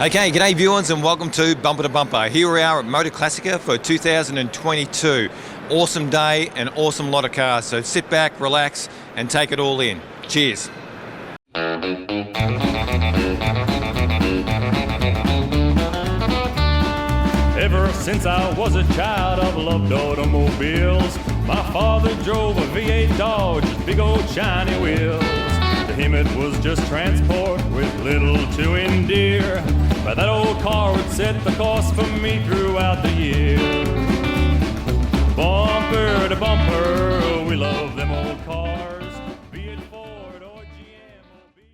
Okay, g'day viewers and welcome to Bumper to Bumper. Here we are at Motorclassica for 2022. Awesome day, an awesome lot of cars. So sit back, relax and take it all in. Cheers. Ever since I was a child, I've loved automobiles. My father drove a V8 Dodge with big old shiny wheels. To him it was just transport with little to endear, but that old car would set the course for me throughout the year. Bumper to bumper, we love them old cars, be it Ford or GM or be it...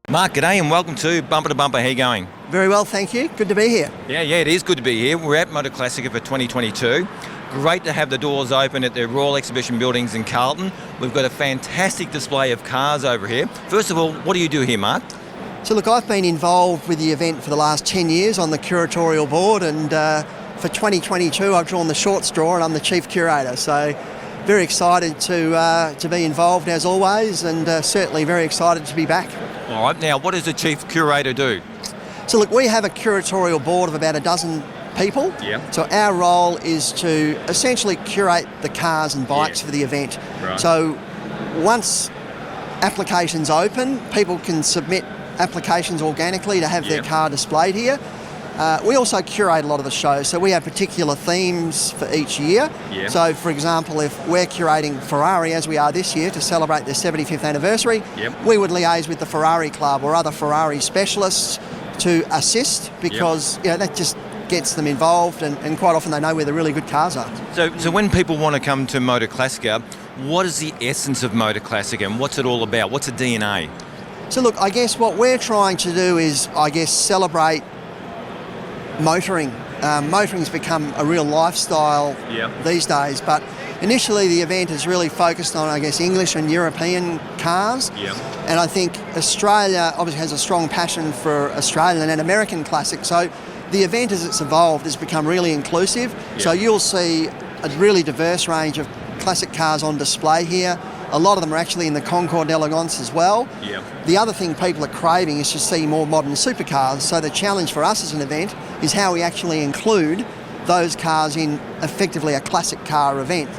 Mark, g'day and welcome to Bumper to Bumper. How you going? Very well, thank you. Good to be here. Yeah, it is good to be here. We're at Motorclassica for 2022. Great to have the doors open at the Royal Exhibition Buildings in Carlton. We've got a fantastic display of cars over here. First of all, what do you do here, Mark? So look, I've been involved with the event for the last 10 years on the curatorial board, and for 2022 I've drawn the short straw and I'm the chief curator. So very excited to be involved as always, and certainly very excited to be back. All right, now what does the chief curator do? So look, we have a curatorial board of about a dozen people. Yeah. So our role is to essentially curate the cars and bikes for the event. Right. So once applications open, people can submit applications organically to have their car displayed here. We also curate a lot of the shows, so we have particular themes for each year. Yeah. So for example, if we're curating Ferrari, as we are this year, to celebrate their 75th anniversary, we would liaise with the Ferrari Club or other Ferrari specialists to assist, because that just gets them involved, and quite often they know where the really good cars are. So when people want to come to Motorclassica, what is the essence of Motorclassica and what's it all about? What's the DNA? So look, I guess what we're trying to do is, celebrate motoring. Motoring's become a real lifestyle these days, but initially the event is really focused on, English and European cars. And I think Australia obviously has a strong passion for Australian and American classics, so the event as it's evolved has become really inclusive. So you'll see a really diverse range of classic cars on display here. A lot of them are actually in the Concours d'Elegance as well. The other thing people are craving is to see more modern supercars. So the challenge for us as an event is how we actually include those cars in effectively a classic car event.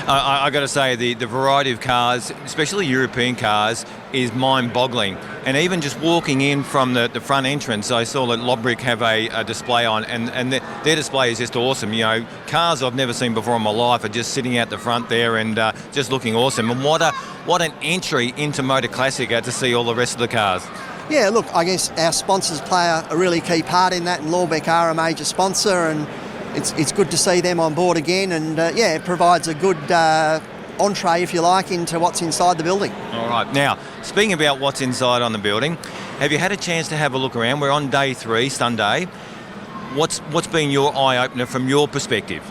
I got to say the variety of cars, especially European cars, is mind-boggling. And even just walking in from the front entrance, I saw that Lobrick have a display on, and their display is just awesome. You know, cars I've never seen before in my life are just sitting out the front there and just looking awesome. And what an entry into Motorclassica to see all the rest of the cars. Yeah, look, I guess our sponsors play a really key part in that, and Lobrick are a major sponsor, and it's good to see them on board again, and it provides a good entree, if you like, into what's inside the building. All right. Now, speaking about what's inside on the building, have you had a chance to have a look around? We're on day 3, Sunday. What's been your eye-opener from your perspective?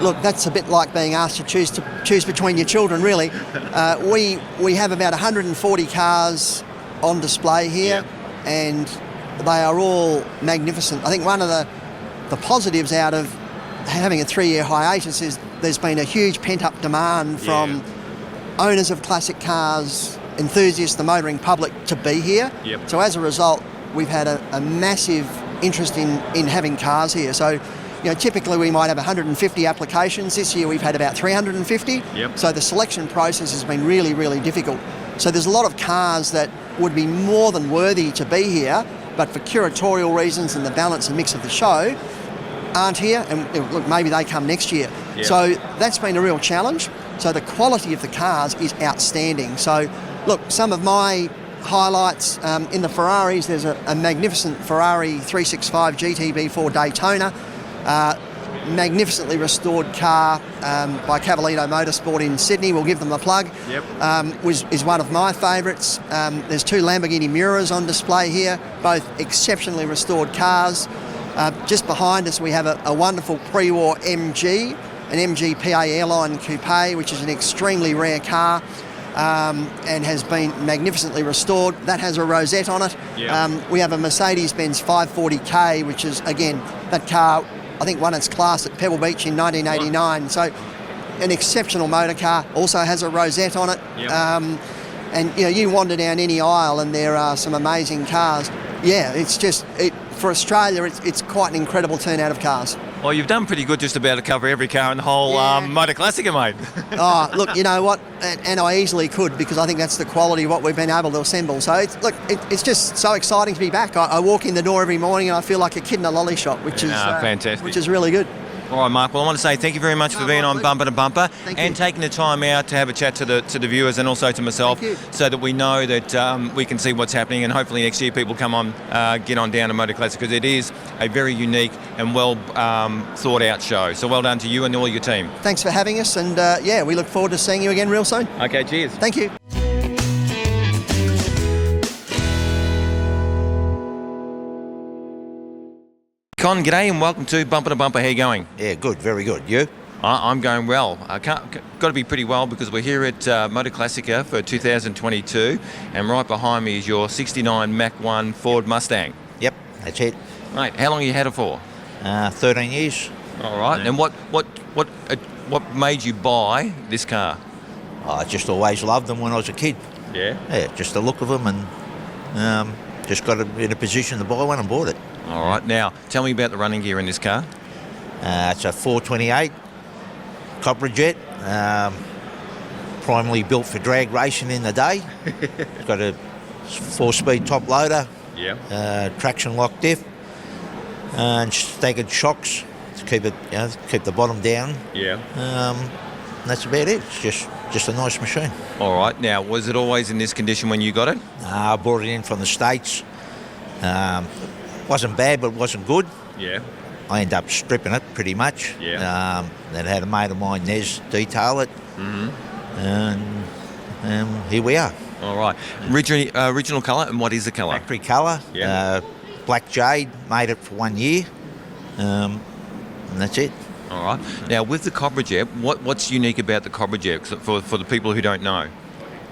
Look, that's a bit like being asked to choose between your children, really. We have about 140 cars on display here, and they are all magnificent. I think one of the positives out of having a 3-year hiatus is there's been a huge pent-up demand from owners of classic cars, enthusiasts, the motoring public, to be here. So as a result, we've had a massive interest in having cars here. So, typically we might have 150 applications. This year we've had about 350. So the selection process has been really, really difficult. So there's a lot of cars that would be more than worthy to be here, but for curatorial reasons and the balance and mix of the show, aren't here, and look, maybe they come next year. So that's been a real challenge. So the quality of the cars is outstanding. So look, some of my highlights in the Ferraris, there's a magnificent Ferrari 365 GTB4 Daytona. magnificently restored car by Cavallito Motorsport in Sydney. We'll give them a plug. Yep. Is one of my favourites. There's 2 Lamborghini Miuras on display here, both exceptionally restored cars. Just behind us we have a wonderful pre-war MG, an MG PA Airline Coupe, which is an extremely rare car. And has been magnificently restored. That has a rosette on it. Yep. We have a Mercedes-Benz 540K, which is, again, that car, I think, won its class at Pebble Beach in 1989. So an exceptional motor car, also has a rosette on it. Yep. And, you wander down any aisle and there are some amazing cars. Yeah, it's just, for Australia, it's quite an incredible turnout of cars. Well, you've done pretty good just about to cover every car in the whole Motorclassica, mate. Oh, look, you know what? And I easily could, because I think that's the quality of what we've been able to assemble. So, it's just so exciting to be back. I walk in the door every morning and I feel like a kid in a lolly shop, which is fantastic. Which is really good. All right, Mark. Well, I want to say thank you very much for being on Bumper to Bumper and you. taking the time out to have a chat to the viewers and also to myself, so that we know that we can see what's happening, and hopefully next year people come on, get on down to Motorclassica, because it is a very unique and well thought out show. So well done to you and all your team. Thanks for having us, and we look forward to seeing you again real soon. Okay, cheers. Thank you. Con, g'day and welcome to Bumper to Bumper. How you going? Yeah, good, very good. You? I'm going well. Got to be pretty well, because we're here at Motorclassica for 2022, and right behind me is your '69 Mach 1 Ford Mustang. Yep, that's it. Mate, how long have you had it for? 13 years. All right. Yeah. And what made you buy this car? I just always loved them when I was a kid. Yeah. Yeah, just the look of them, and just got in a position to buy one and bought it. All right. Now, tell me about the running gear in this car. It's a 428 Cobra Jet, primarily built for drag racing in the day. It's got a 4-speed top loader, traction lock diff, and staggered shocks to keep it, keep the bottom down. Yeah. That's about it. It's just a nice machine. All right. Now, was it always in this condition when you got it? I brought it in from the States. Wasn't bad, but wasn't good. Yeah. I ended up stripping it pretty much. Yeah. Then had a mate of mine, Nez, detail it. Mm-hmm. And here we are. All right. Original colour, and what is the colour? Factory colour. Yeah. Black jade, made it for 1 year. And that's it. All right. Now, with the Cobra Jet, what's unique about the Cobra Jet for the people who don't know?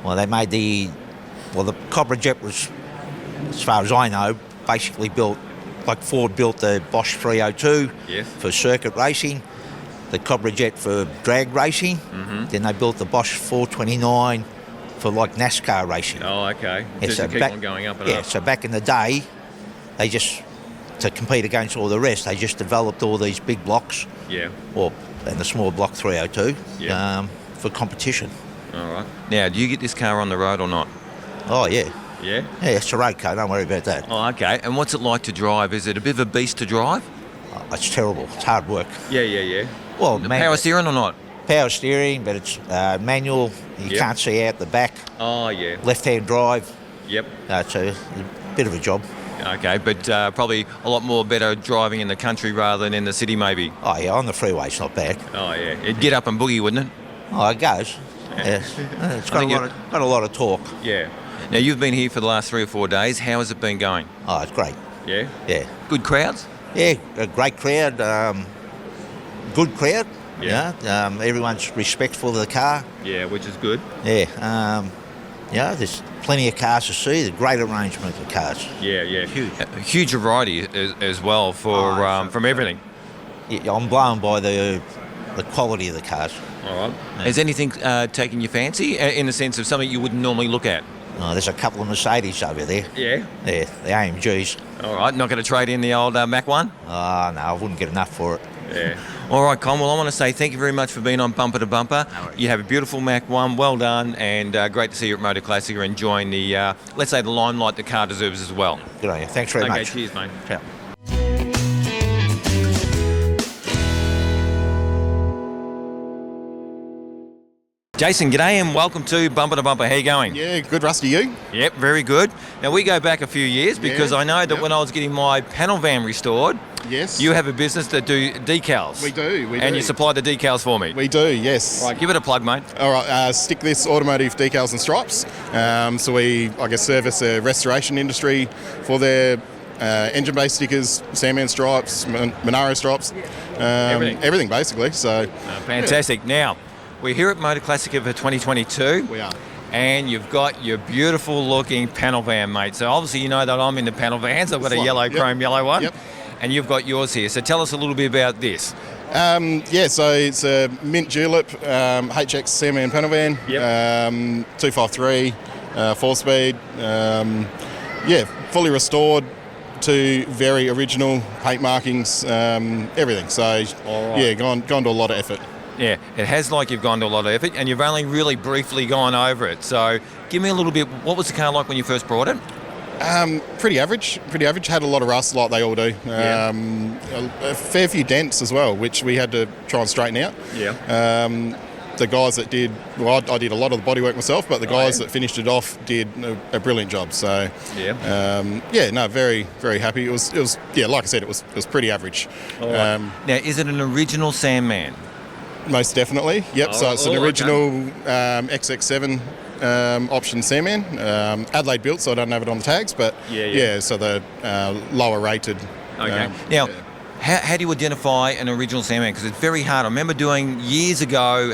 Well, they made the Cobra Jet was, as far as I know, basically built, like Ford built the Bosch 302 for circuit racing, the Cobra Jet for drag racing, then they built the Bosch 429 for like NASCAR racing. Oh, okay. Yeah, Just so to keep back, on going up and yeah, up. so back in the day, they just, to compete against all the rest, they just developed all these big blocks, Yeah. and the small block 302 for competition. All right. Now, do you get this car on the road or not? Oh, yeah. Yeah? Yeah, it's a road car, don't worry about that. Oh, okay. And what's it like to drive? Is it a bit of a beast to drive? It's terrible. It's hard work. Yeah. Well, Power steering or not? Power steering, but it's manual. You can't see out the back. Oh, yeah. Left-hand drive. Yep. It's a bit of a job. Okay, but probably a lot more better driving in the country rather than in the city, maybe. Oh, yeah, on the freeway, it's not bad. Oh, yeah. It'd get up and boogie, wouldn't it? Oh, it goes. Yeah. It's got a lot of torque. Yeah. Now, you've been here for the last 3 or 4 days. How has it been going? Oh, it's great. Yeah? Yeah. Good crowds? Yeah, a great crowd. Good crowd. Yeah. Everyone's respectful of the car. Yeah, which is good. Yeah. There's plenty of cars to see. There's a great arrangement of cars. Yeah. Huge. A huge variety as well from everything. Yeah, I'm blown by the quality of the cars. All right. Has anything taken your fancy in the sense of something you wouldn't normally look at? There's a couple of Mercedes over there. Yeah. Yeah, the AMGs. All right. Not going to trade in the old Mach 1? No, I wouldn't get enough for it. Yeah. All right, Con. Well, I want to say thank you very much for being on Bumper to Bumper. No worries. You have a beautiful Mach 1. Well done, and great to see you at Motorclassica enjoying the, let's say, the limelight the car deserves as well. Good on you. Thanks very much. Okay, cheers, mate. Ciao. Jason, g'day and welcome to Bumper2Bumper. How you going? Yeah, good, Rusty. You? Yep, very good. Now, we go back a few years because Yeah, I know that yep. when I was getting my panel van restored, Yes. you have a business that do decals. We do. And you supply the decals for me. We do. Yes. Right, give it a plug, mate. All right. Stick this automotive decals and stripes. So we, I guess, service the restoration industry for their engine-based stickers, Sandman stripes, Monaro stripes, everything basically. So Fantastic. Now, we're here at Motorclassica for 2022. we are. And you've got your beautiful looking panel van, mate. So obviously you know that I'm into panel vans. I've got a yellow, chrome yellow one. Yep. And you've got yours here. So tell us a little bit about this. So it's a mint julep HX Sandman panel van. Yep. 253, 4-speed. Fully restored to very original paint markings, everything. So All right. gone to a lot of effort. Yeah, it has like you've gone to a lot of effort and you've only really briefly gone over it. So give me a little bit, what was the car like when you first brought it? Pretty average. Had a lot of rust like they all do. Yeah. A fair few dents as well, which we had to try and straighten out. Yeah. The guys that did, I did a lot of the bodywork myself, but the guys that finished it off did a brilliant job. So, very, very happy. It was, like I said, it was pretty average. Now, is it an original Sandman? Most definitely, yep. So it's an original XX7 option Sandman, Adelaide built, so I don't have it on the tags, but so the lower rated. Okay. Now, how do you identify an original Sandman? Because it's very hard. I remember doing years ago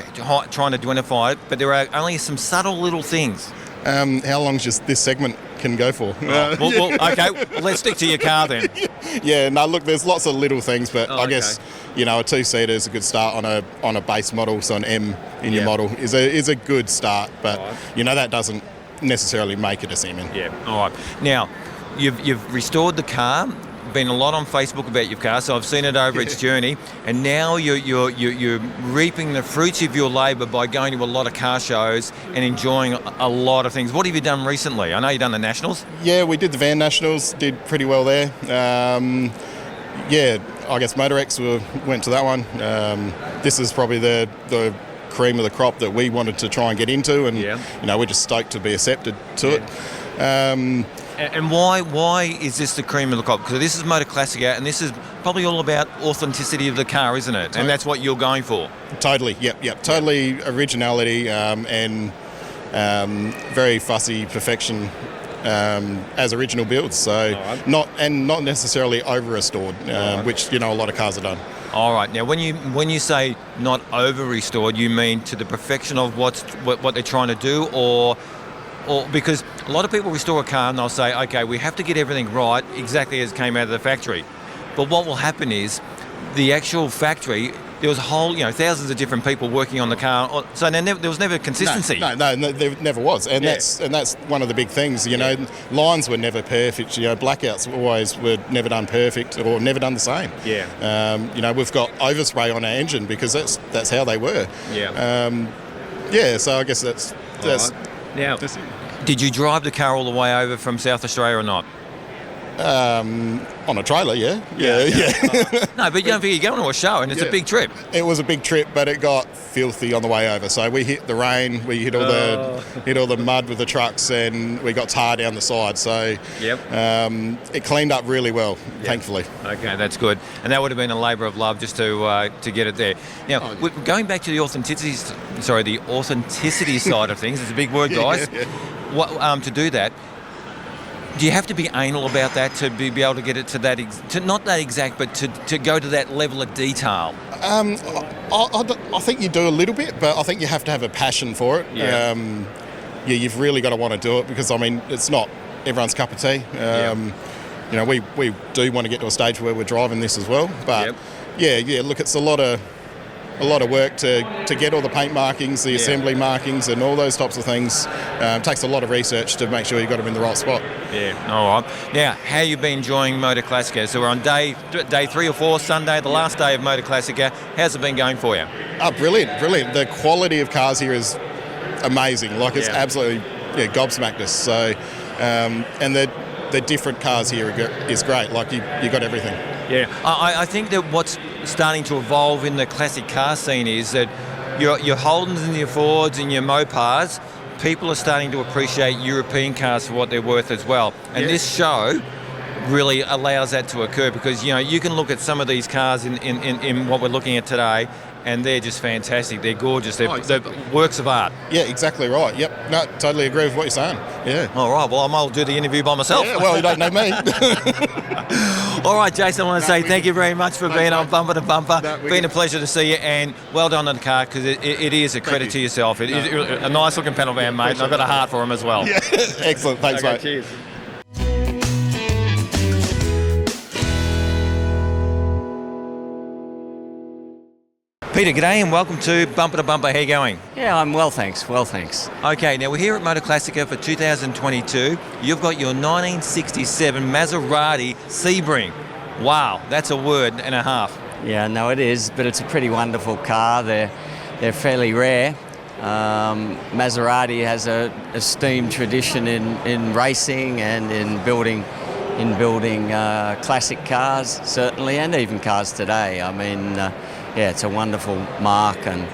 trying to identify it, but there are only some subtle little things. How long just this segment can go for? Okay, let's stick to your car then. Look, there's lots of little things, but I guess a 2-seater is a good start on a base model, so an M in your model is a good start, but that doesn't necessarily make it a Sandman. Yeah. All right. Now, you've restored the car. Been a lot on Facebook about your car, so I've seen it over its journey, and now you're reaping the fruits of your labour by going to a lot of car shows and enjoying a lot of things. What have you done recently? I know you've done the Nationals. Yeah, we did the Van Nationals, did pretty well there. I guess Motorex went to that one. This is probably the cream of the crop that we wanted to try and get into, and we're just stoked to be accepted to it. And why is this the cream of the crop? Because this is Motorclassica, and this is probably all about authenticity of the car, isn't it? And that's what you're going for. Totally, yep. Totally originality and very fussy perfection as original builds. So not necessarily over restored, which a lot of cars are done. All right. Now, when you say not over restored, you mean to the perfection of what they're trying to do, or because a lot of people restore a car and they'll say, okay, we have to get everything right exactly as it came out of the factory. But what will happen is the actual factory, there was a whole, thousands of different people working on the car, so there was never consistency. No, there never was, and that's one of the big things. Lines were never perfect. Blackouts always were never done perfect or never done the same. We've got overspray on our engine because that's how they were. So I guess that's right. Now, did you drive the car all the way over from South Australia or not? On a trailer, yeah. No, but you don't think you're going to a show, and it's a big trip. It was a big trip, but it got filthy on the way over. So we hit the rain, we hit all the mud with the trucks, and we got tar down the side. So it cleaned up really well, thankfully. Okay, that's good. And that would have been a labour of love just to get it there. Now, going back to the authenticity side of things, it's a big word, guys. To do that, do you have to be anal about that to be able to get it to that, not that exact, but to go to that level of detail? I think you do a little bit, but I think you have to have a passion for it. You've really got to want to do it because, it's not everyone's cup of tea. We do want to get to a stage where we're driving this as well, but look, it's a lot of work to get all the paint markings, the assembly markings and all those types of things. It takes a lot of research to make sure you've got them in the right spot. All right. Now, how you been enjoying Motorclassica? So we're on day 3 or 4, Sunday, the last day of Motorclassica. How's it been going for you? Brilliant. The quality of cars here is amazing. It's absolutely gobsmacked us. So, and the different cars here is great. You got everything. I think that what's starting to evolve in the classic car scene is that your Holdens and your Fords and your Mopars, people are starting to appreciate European cars for what they're worth as well. And this show really allows that to occur, because you can look at some of these cars in what we're looking at today, and they're just fantastic. They're gorgeous. They're works of art. Yeah, exactly right. Yep. No, totally agree with what you're saying. Yeah. All right. Well, I might do the interview by myself. Yeah, well, you don't know me. All right, Jason, I want to say thank you very much for being on Bumper to Bumper. Been a pleasure to see you, and well done on the car, because it is a credit to yourself. It is a nice looking pedal van, mate, and I've got a heart for him as well. Yeah. Excellent. Thanks, mate. Cheers. Peter, g'day and welcome to Bumper to Bumper. How you going? Yeah, I'm well, thanks. Well, thanks. Okay, now we're here at Motorclassica for 2022. You've got your 1967 Maserati Sebring. Wow, that's a word and a half. Yeah, no, it is, but it's a pretty wonderful car. They're fairly rare. Maserati has a esteemed tradition in racing and in building classic cars, certainly, and even cars today. I mean, yeah, it's a wonderful Mach and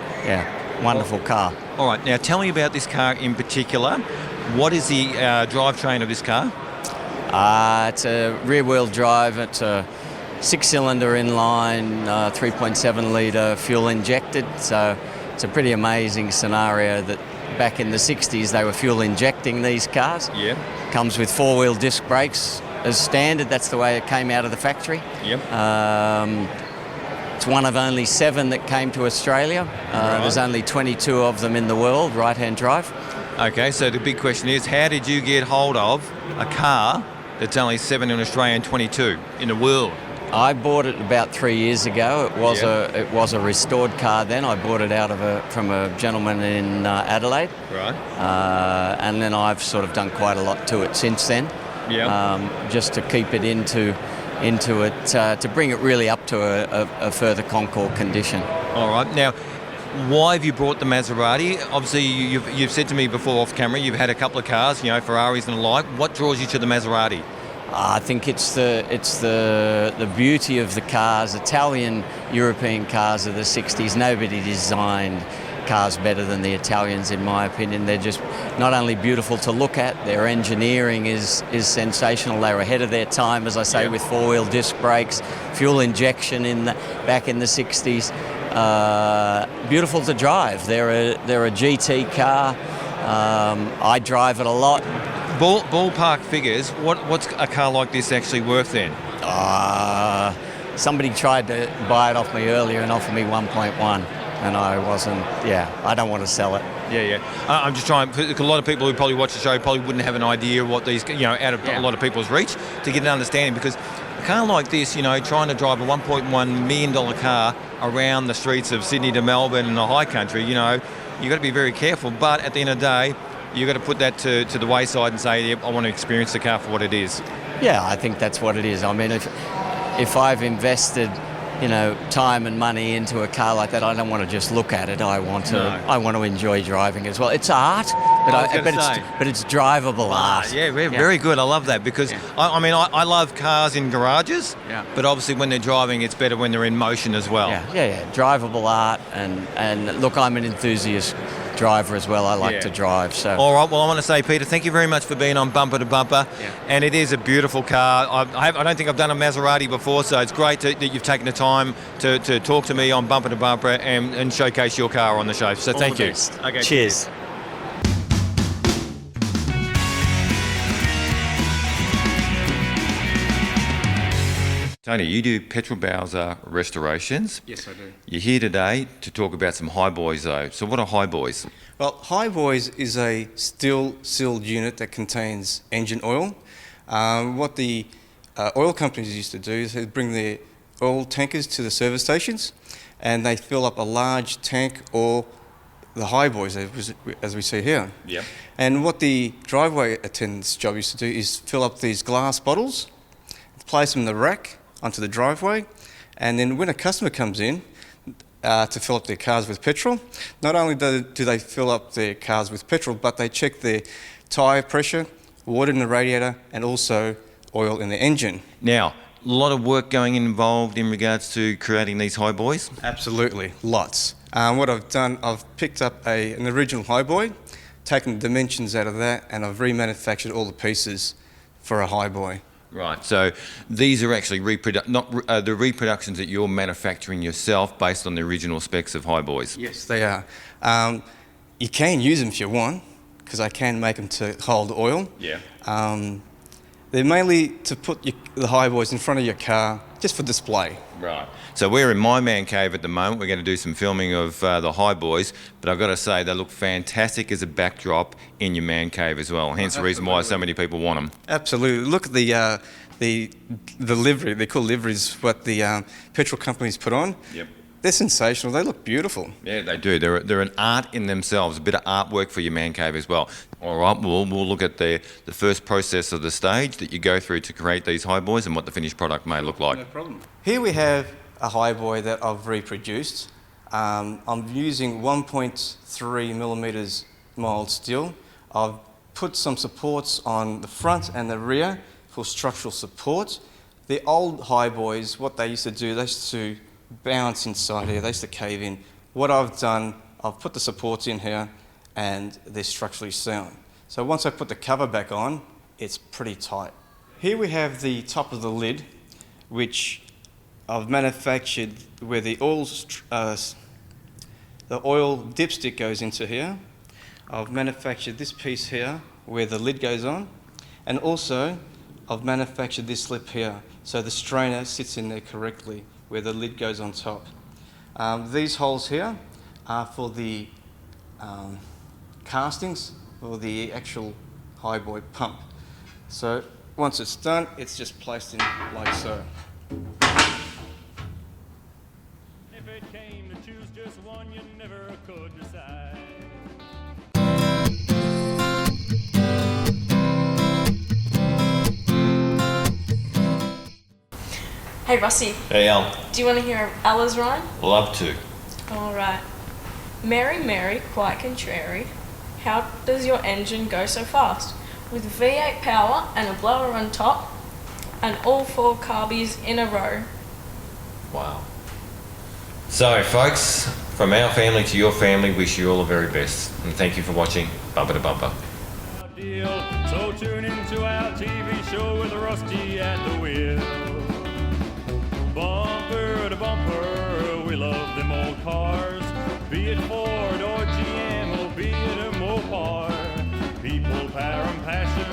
wonderful car. All right, now tell me about this car in particular. What is the drivetrain of this car? It's a rear-wheel drive. It's a six-cylinder inline, 3.7 litre fuel injected. So it's a pretty amazing scenario that back in the 60s they were fuel injecting these cars. Yeah. Comes with four-wheel disc brakes as standard. That's the way it came out of the factory. Yep. It's one of only 7 that came to Australia. Right. There's only 22 of them in the world, right-hand drive. Okay, so the big question is, how did you get hold of a car that's only 7 in Australia and 22 in the world? I bought it about 3 years ago. It was a restored car then. I bought it from a gentleman in Adelaide. Right. And then I've sort of done quite a lot to it since then. Yeah. Just to keep it into it, to bring it really up to a further Concours condition. All right. Now, why have you brought the Maserati? Obviously, you've said to me before off camera, you've had a couple of cars, Ferraris and the like. What draws you to the Maserati? I think it's the beauty of the cars. Italian European cars of the 60s. Nobody designed cars better than the Italians, in my opinion. They're just not only beautiful to look at, their engineering is sensational. They were ahead of their time, as I say, with four-wheel disc brakes, fuel injection back in the 60s. Beautiful to drive. They're a GT car. I drive it a lot. Ballpark figures, what's a car like this actually worth then? Somebody tried to buy it off me earlier and offer me 1.1. And I wasn't, I don't want to sell it. Yeah. I'm just trying, because a lot of people who probably watch the show probably wouldn't have an idea what these, out of a lot of people's reach, to get an understanding, because a car like this, trying to drive a $1.1 million car around the streets of Sydney to Melbourne and the high country, you've got to be very careful. But at the end of the day, you've got to put that to the wayside and say, I want to experience the car for what it is. Yeah, I think that's what it is. I mean, if I've invested time and money into a car like that, I don't want to just look at it. I want to enjoy driving as well. It's art, but it's drivable art. Yeah, very good. I love that, because I love cars in garages, but obviously when they're driving, it's better when they're in motion as well. Yeah. Drivable art, and look, I'm an enthusiast driver as well. I like to drive. So. All right. Well, I want to say, Peter, thank you very much for being on Bumper to Bumper. Yeah. And it is a beautiful car. I don't think I've done a Maserati before, so it's great that you've taken the time to talk to me on Bumper to Bumper and showcase your car on the show. So thank you. Okay, cheers. Tony, you do petrol Bowser restorations. Yes, I do. You're here today to talk about some Highboys, though. So what are Highboys? Well, Highboys is a still-sealed unit that contains engine oil. What the oil companies used to do is they'd bring their oil tankers to the service stations, and they fill up a large tank, or the Highboys, as we see here. Yeah. And what the driveway attendant's job used to do is fill up these glass bottles, place them in the rack onto the driveway, and then when a customer comes in to fill up their cars with petrol, not only do they fill up their cars with petrol, but they check their tyre pressure, water in the radiator, and also oil in the engine. Now, a lot of work involved in regards to creating these Highboys? Absolutely, lots. What I've done, I've picked up an original Highboy, taken the dimensions out of that, and I've remanufactured all the pieces for a Highboy. Right, so these are actually the reproductions that you're manufacturing yourself based on the original specs of Highboys. Yes, they are. You can use them if you want, because I can make them to hold oil. Yeah. They're mainly to put the Highboys in front of your car, just for display. Right. So we're in my man cave at the moment. We're going to do some filming of the Highboys, but I've got to say they look fantastic as a backdrop in your man cave as well. Hence the reason why so many people want them. Absolutely. Look at the livery. They're called liveries, what the petrol companies put on. Yep. They're sensational. They look beautiful. Yeah, they do. They're an art in themselves, a bit of artwork for your man cave as well. All right, we'll look at the first process of the stage that you go through to create these Highboys and what the finished product may look like. No problem. Here we have a Highboy that I've reproduced. I'm using 1.3 millimeters mild steel. I've put some supports on the front and the rear for structural support. The old Highboys, what they used to do, they used to bounce inside here, they used to cave in. What I've done, I've put the supports in here and they're structurally sound. So once I put the cover back on, it's pretty tight. Here we have the top of the lid, which I've manufactured where the oil dipstick goes into here. I've manufactured this piece here where the lid goes on, and also I've manufactured this slip here so the strainer sits in there correctly where the lid goes on top. These holes here are for the castings or the actual Highboy pump. So once it's done, it's just placed in like so. If it came to choose just one, you never could decide. Hey Rusty, Hey Al, do you want to hear Ella's rhyme? love to. Alright. Mary, Mary, quite contrary, how does your engine go so fast? With V8 power and a blower on top, and all 4 carbies in a row. Wow. So folks, from our family to your family, wish you all the very best. And thank you for watching Bumper to Bumper. Deal. So tune into our TV show with Rusty at the wheel. Bumper to bumper, we love them old cars. Be it Ford or GM or be it a Mopar. People, power and passion